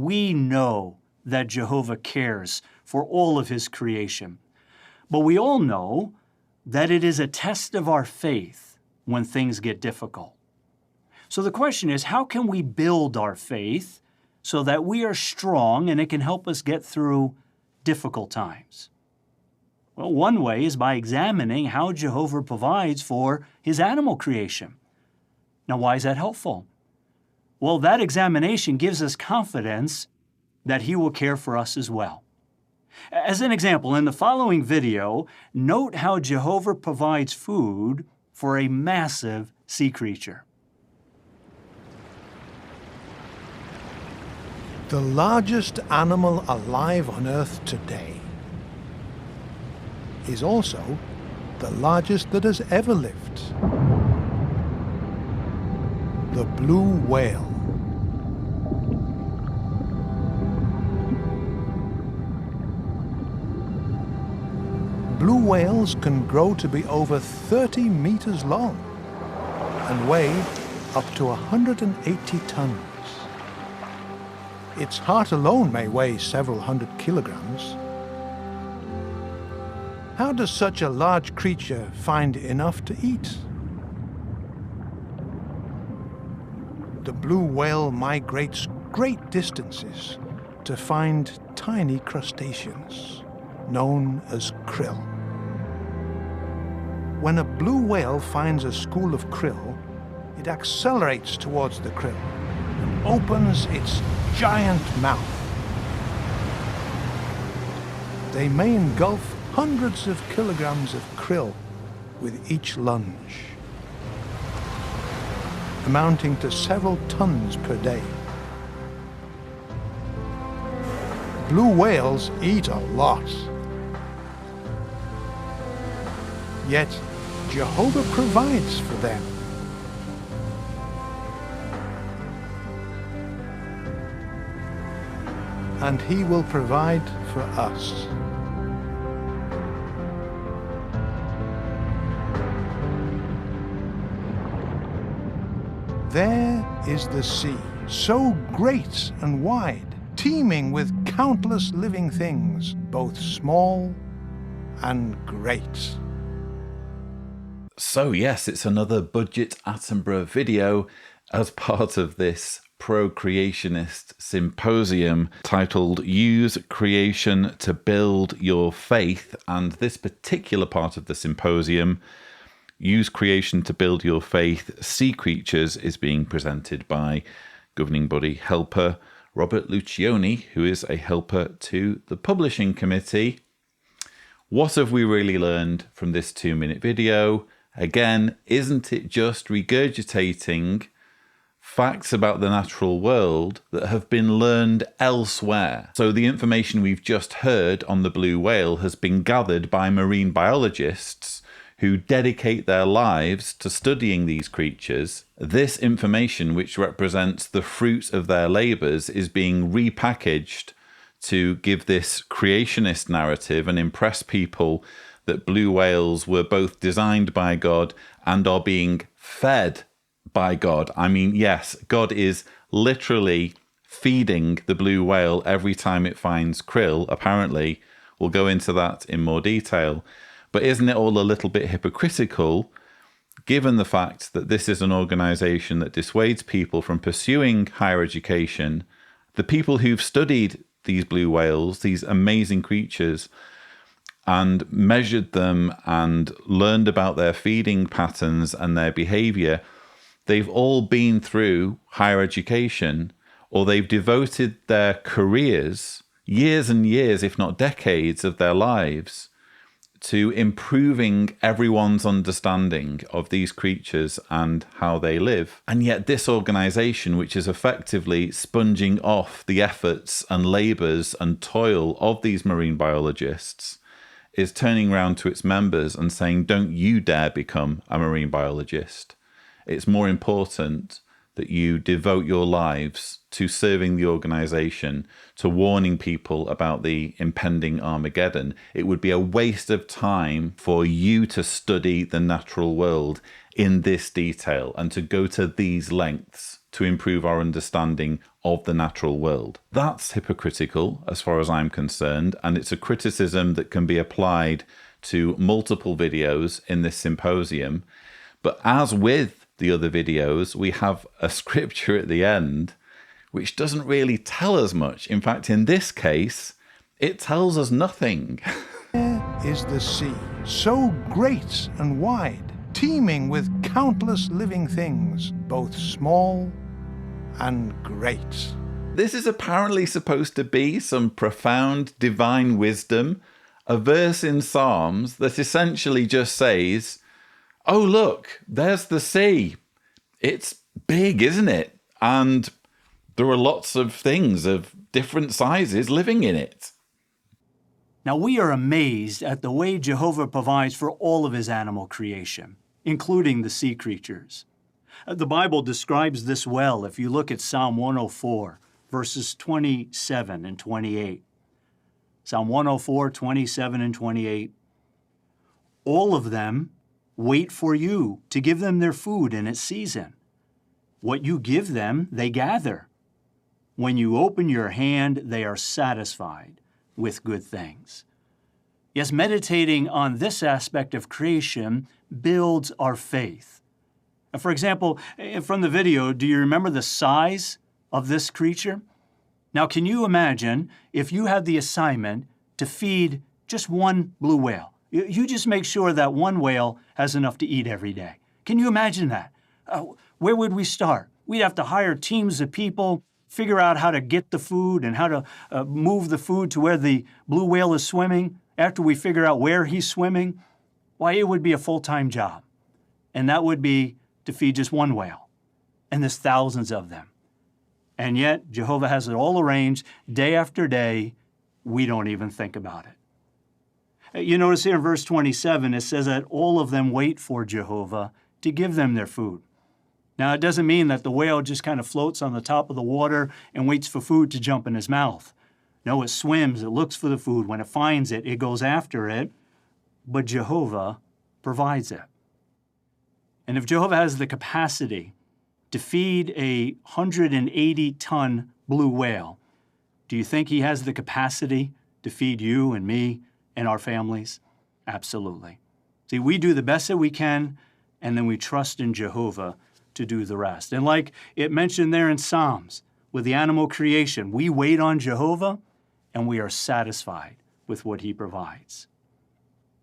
We know that Jehovah cares for all of his creation, but we all know that it is a test of our faith when things get difficult. So the question is, how can we build our faith so that we are strong and it can help us get through difficult times? Well, one way is by examining how Jehovah provides for his animal creation. Now, why is that helpful? Well, that examination gives us confidence that he will care for us as well. As an example, in the following video, note how Jehovah provides food for a massive sea creature. The largest animal alive on Earth today is also the largest that has ever lived. The blue whale. Blue whales can grow to be over 30 meters long and weigh up to 180 tons. Its heart alone may weigh several hundred kilograms. How does such a large creature find enough to eat? The blue whale migrates great distances to find tiny crustaceans, known as krill. When a blue whale finds a school of krill, it accelerates towards the krill and opens its giant mouth. They may engulf hundreds of kilograms of krill with each lunge, amounting to several tons per day. Blue whales eat a lot. Yet Jehovah provides for them. And he will provide for us. There is the sea, so great and wide, teeming with countless living things, both small and great. So yes, it's another Budget Attenborough video as part of this pro-creationist symposium titled Use Creation to Build Your Faith. And this particular part of the symposium, Use Creation to Build Your Faith, Sea Creatures, is being presented by governing body helper Robert Luccioni, who is a helper to the publishing committee. What have we really learned from this 2-minute video? Again, isn't it just regurgitating facts about the natural world that have been learned elsewhere? So the information we've just heard on the blue whale has been gathered by marine biologists who dedicate their lives to studying these creatures. This information, which represents the fruit of their labours, is being repackaged to give this creationist narrative and impress people that blue whales were both designed by God and are being fed by God. I mean, yes, God is literally feeding the blue whale every time it finds krill, apparently. We'll go into that in more detail. But isn't it all a little bit hypocritical, given the fact that this is an organisation that dissuades people from pursuing higher education? The people who've studied these blue whales, these amazing creatures, and measured them and learned about their feeding patterns and their behaviour, they've all been through higher education, or they've devoted their careers, years and years, if not decades of their lives, to improving everyone's understanding of these creatures and how they live. And yet this organisation, which is effectively sponging off the efforts and labours and toil of these marine biologists, is turning around to its members and saying, don't you dare become a marine biologist. It's more important that you devote your lives to serving the organisation, to warning people about the impending Armageddon. It would be a waste of time for you to study the natural world in this detail and to go to these lengths to improve our understanding of the natural world. That's hypocritical as far as I'm concerned, and it's a criticism that can be applied to multiple videos in this symposium. But as with the other videos, we have a scripture at the end which doesn't really tell us much. In fact, in this case, it tells us nothing. There is the sea, so great and wide, teeming with countless living things, both small and great. This is apparently supposed to be some profound divine wisdom, a verse in Psalms that essentially just says, oh, look, there's the sea. It's big, isn't it? And there are lots of things of different sizes living in it. Now, we are amazed at the way Jehovah provides for all of his animal creation, including the sea creatures. The Bible describes this well if you look at Psalm 104, verses 27 and 28. Psalm 104, 27 and 28. All of them wait for you to give them their food in its season. What you give them, they gather. When you open your hand, they are satisfied with good things. Yes, meditating on this aspect of creation builds our faith. For example, from the video, do you remember the size of this creature? Now, can you imagine if you had the assignment to feed just one blue whale? You just make sure that one whale has enough to eat every day. Can you imagine that? Where would we start? We'd have to hire teams of people, figure out how to get the food and how to move the food to where the blue whale is swimming. After we figure out where he's swimming, why, it would be a full-time job. And that would be to feed just one whale. And there's thousands of them. And yet, Jehovah has it all arranged day after day. We don't even think about it. You notice here in verse 27, it says that all of them wait for Jehovah to give them their food. Now, it doesn't mean that the whale just kind of floats on the top of the water and waits for food to jump in his mouth. No, it swims, it looks for the food. When it finds it, it goes after it. But Jehovah provides it. And if Jehovah has the capacity to feed a 180-ton blue whale, do you think he has the capacity to feed you and me and our families? Absolutely. See, we do the best that we can, and then we trust in Jehovah to do the rest. And like it mentioned there in Psalms, with the animal creation, we wait on Jehovah, and we are satisfied with what he provides.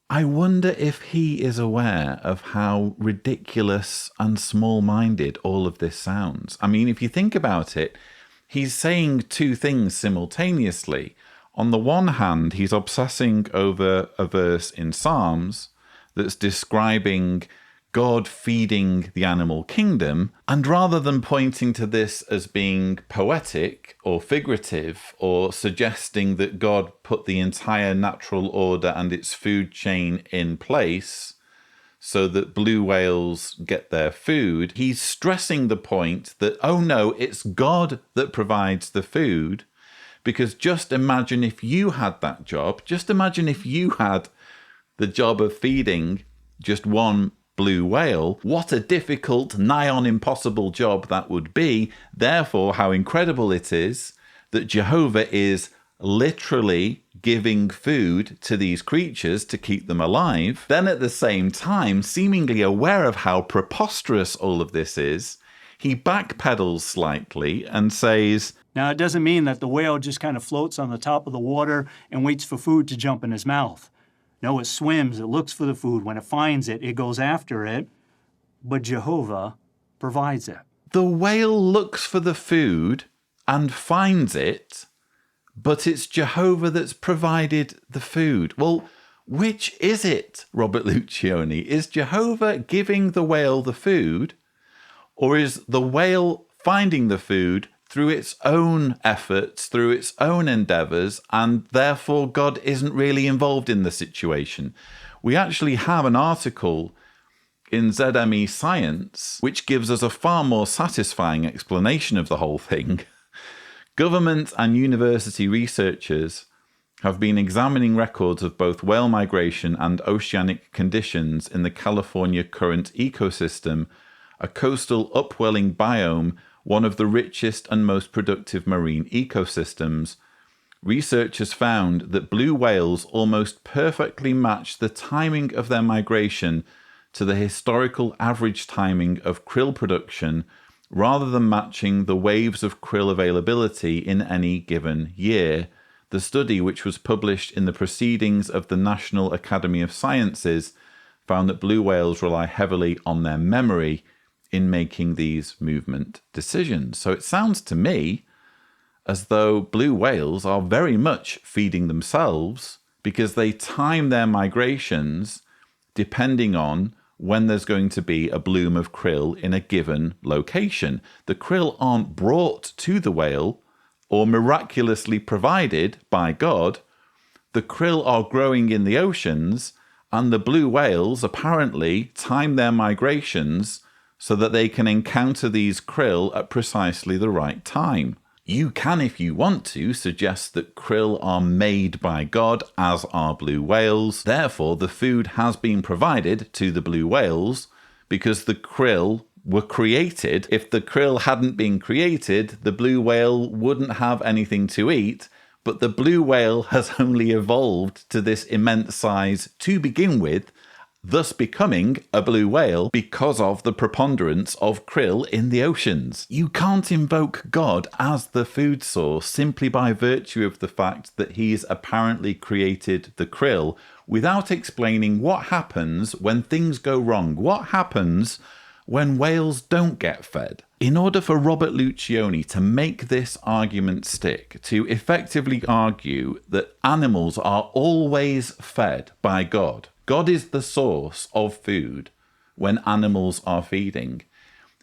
I wonder if he is aware of how ridiculous and small-minded all of this sounds. I mean, if you think about it, he's saying two things simultaneously. On the one hand, he's obsessing over a verse in Psalms that's describing God feeding the animal kingdom, and rather than pointing to this as being poetic or figurative or suggesting that God put the entire natural order and its food chain in place so that blue whales get their food, he's stressing the point that, oh no, it's God that provides the food. Because just imagine if you had that job, just imagine if you had the job of feeding just one blue whale, what a difficult, nigh on impossible job that would be. Therefore, how incredible it is that Jehovah is literally giving food to these creatures to keep them alive. Then at the same time, seemingly aware of how preposterous all of this is, he backpedals slightly and says, now, it doesn't mean that the whale just kind of floats on the top of the water and waits for food to jump in his mouth. No, it swims, it looks for the food. When it finds it, it goes after it. But Jehovah provides it. The whale looks for the food and finds it, but it's Jehovah that's provided the food. Well, which is it, Robert Luccioni? Is Jehovah giving the whale the food, or is the whale finding the food through its own efforts, through its own endeavors, and therefore God isn't really involved in the situation? We actually have an article in ZME Science which gives us a far more satisfying explanation of the whole thing. Government and university researchers have been examining records of both whale migration and oceanic conditions in the California current ecosystem, a coastal upwelling biome one of the richest and most productive marine ecosystems, researchers found that blue whales almost perfectly match the timing of their migration to the historical average timing of krill production, rather than matching the waves of krill availability in any given year. The study, which was published in the Proceedings of the National Academy of Sciences, found that blue whales rely heavily on their memory in making these movement decisions. So it sounds to me as though blue whales are very much feeding themselves, because they time their migrations depending on when there's going to be a bloom of krill in a given location. The krill aren't brought to the whale or miraculously provided by God. The krill are growing in the oceans, and the blue whales apparently time their migrations so that they can encounter these krill at precisely the right time. You can, if you want to, suggest that krill are made by God, as are blue whales. Therefore, the food has been provided to the blue whales because the krill were created. If the krill hadn't been created, the blue whale wouldn't have anything to eat. But the blue whale has only evolved to this immense size to begin with, thus becoming a blue whale because of the preponderance of krill in the oceans. You can't invoke God as the food source simply by virtue of the fact that he's apparently created the krill without explaining what happens when things go wrong. What happens when whales don't get fed? In order for Robert Luccioni to make this argument stick, to effectively argue that animals are always fed by God, God is the source of food when animals are feeding,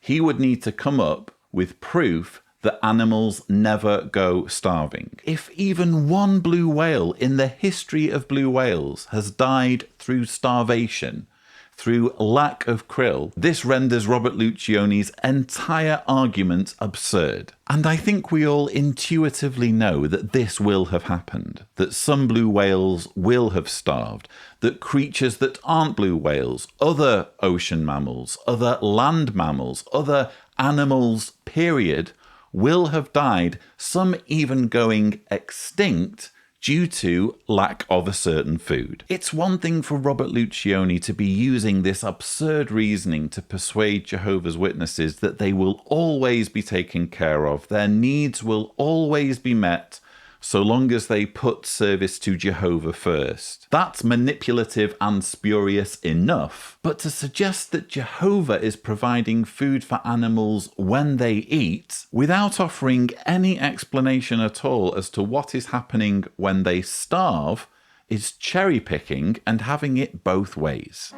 he would need to come up with proof that animals never go starving. If even one blue whale in the history of blue whales has died through starvation, through lack of krill, this renders Robert Luccioni's entire argument absurd. And I think we all intuitively know that this will have happened, that some blue whales will have starved, that creatures that aren't blue whales, other ocean mammals, other land mammals, other animals, period, will have died, some even going extinct due to lack of a certain food. It's one thing for Robert Luccioni to be using this absurd reasoning to persuade Jehovah's Witnesses that they will always be taken care of, their needs will always be met, so long as they put service to Jehovah first. That's manipulative and spurious enough, but to suggest that Jehovah is providing food for animals when they eat, without offering any explanation at all as to what is happening when they starve, is cherry-picking and having it both ways.